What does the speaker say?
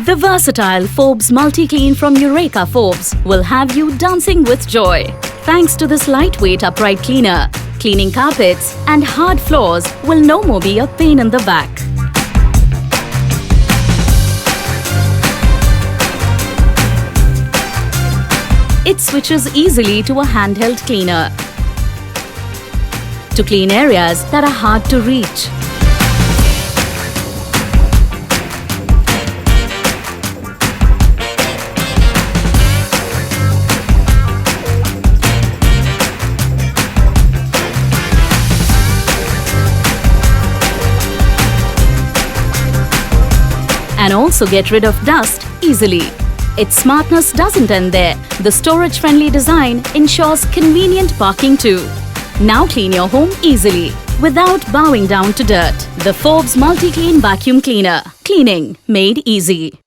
The versatile Forbes Multi-Clean from Eureka Forbes will have you dancing with joy. Thanks to this lightweight upright cleaner, cleaning carpets and hard floors will no more be a pain in the back. It switches easily to a handheld cleaner to clean areas that are hard to reach. And also get rid of dust easily. Its smartness doesn't end there. The storage-friendly design ensures convenient parking too. Now clean your home easily without bowing down to dirt. The Forbes Multi-Clean Vacuum Cleaner. Cleaning made easy.